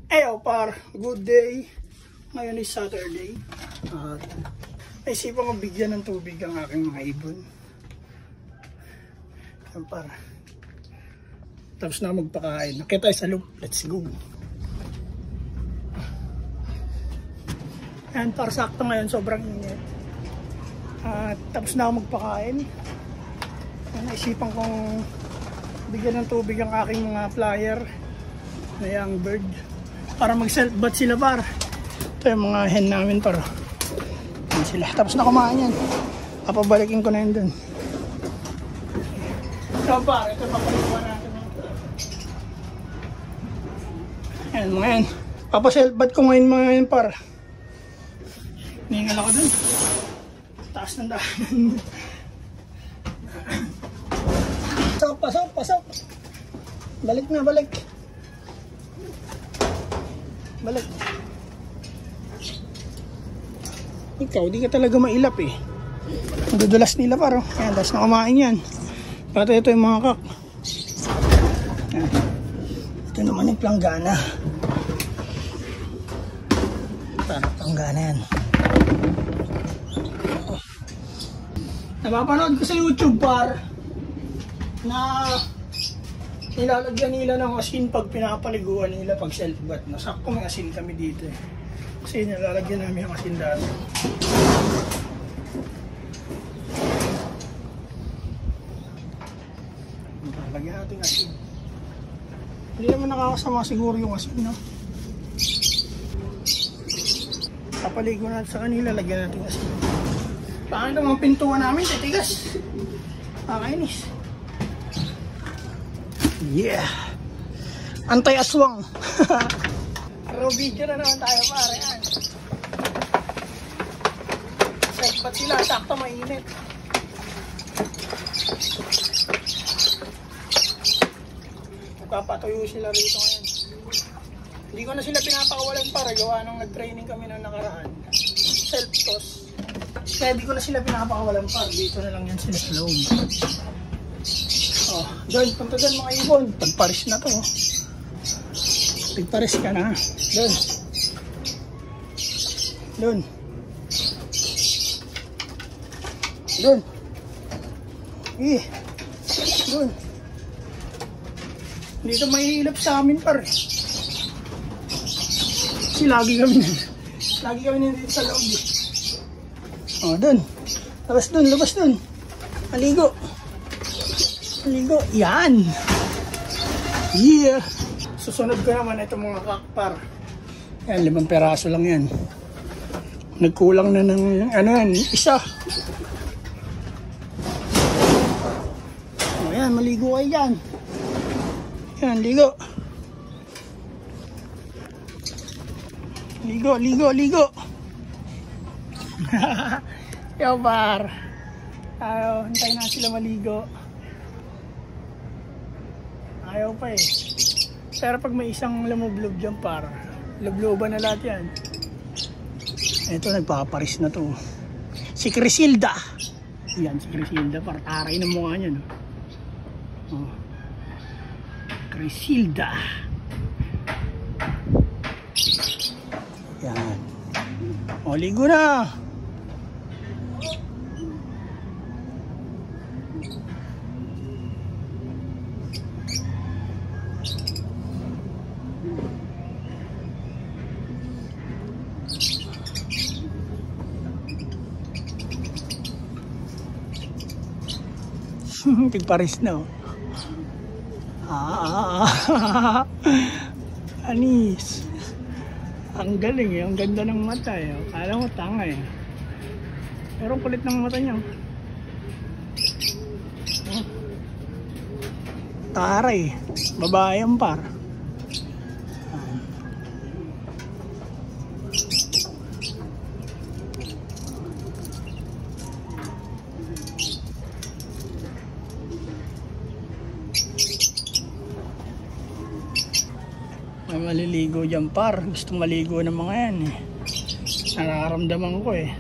Eyo par, good day. Ngayon is Saturday. At naisipan ko bigyan ng tubig ang aking mga ibon. Yan par. Tapos na magpakain. Nakita tayo sa loop. Let's go. Yan par, sakto ngayon. Sobrang init. At tapos na ako magpakain. Naisipan kong bigyan ng tubig ang aking mga flyer na young bird. Para mag-self-bath sila par. Ito yung mga hen namin par. Yan sila. Tapos na kumain yan. Papabalikin ko na yun dun. So par, ito papalikuan natin. Yan mga yan. Papaself-bath ko ngayon mga yan par. Ningal ako dun. Taas ng daanan. Pasok. Balik na, balik. Ikaw, di ka talaga mailap eh. Nadudulas nila paro. Ayan, das na kumain yan. Pati ito yung mga kak. Ayan. Ito naman yung planggana. Parang planggana yan. Napapanood ko sa YouTube par na nilalagyan nila ng asin pag pinapaliguan nila pag self-bath. Nasakto may asin kami dito eh. Kasi nilalagyan namin ang asin dati. Lagyan natin asin. Hindi naman nakakasama siguro yung asin, no? Papaligo natin sa kanila, lagyan natin asin. Paano mga pintuan namin, titigas. Nakakainis. Yeah. Antay-aswang. Pero video na naman tayo pare. Yan. Self-bath sila. Sakto mainit. Magpapatuyo sila rito ngayon. Hindi ko na sila pinapakawalan para gawa nung nag-training kami ng nakaraan. Self-toss. Kaya di ko na sila pinapakawalan para. Dito na lang yan sila sa loob. Oh, doon, punta doon mga ibon. Pagparis na to. Pagparis ka na. Doon. Doon. Doon. Doon. Dito may ilap sa amin par. Kasi lagi kami nandito sa loob. Oh, doon. Labas doon. Maligo. Yan. Yeah. Susunod ko naman itong mga kakpar. Yan, 5 peraso lang yan. Nagkulang na ng isa. O yan, maligo kayo dyan. Yan, ligo. Ligo. Yo par. Hintay na sila maligo. Ayaw pa eh. Pero pag may isang lumublob dyan par, lubloban na lahat yan. Ito nagpaparis na to. Si Crisilda. Yan si Crisilda par. Taray ng mukha niya no. Oh. Crisilda. Yan. O ligo na. Tigparis na Anis. Ang galing eh. Ang ganda ng mata eh. Kala mo tanga eh. Pero kulit ng mata niya. Taray. Babae ang par. May maliligo dyan par. Gusto maligo ng mga yan eh. Nararamdaman ko eh.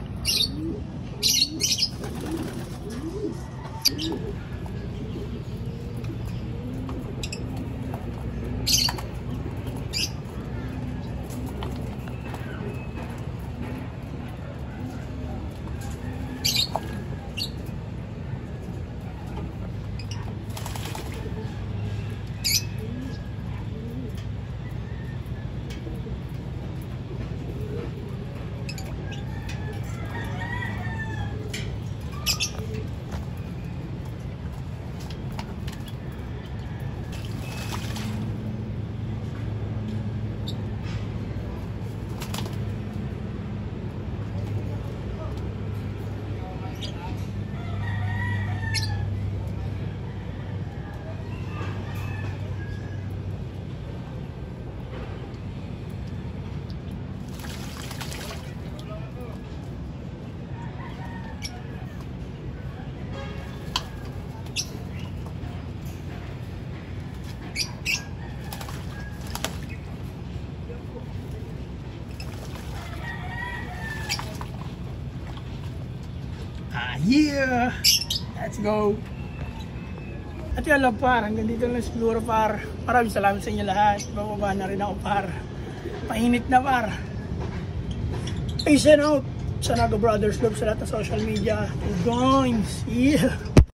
Yeah! Let's go! At yun lang par, hanggang dito lang siguro par. Maraming salamat sa inyo lahat. Bababa na rin ako par. Painit na par. Peace and out! Sa Naga Brothers Club sa lahat ng social media. Two guys! Yeah!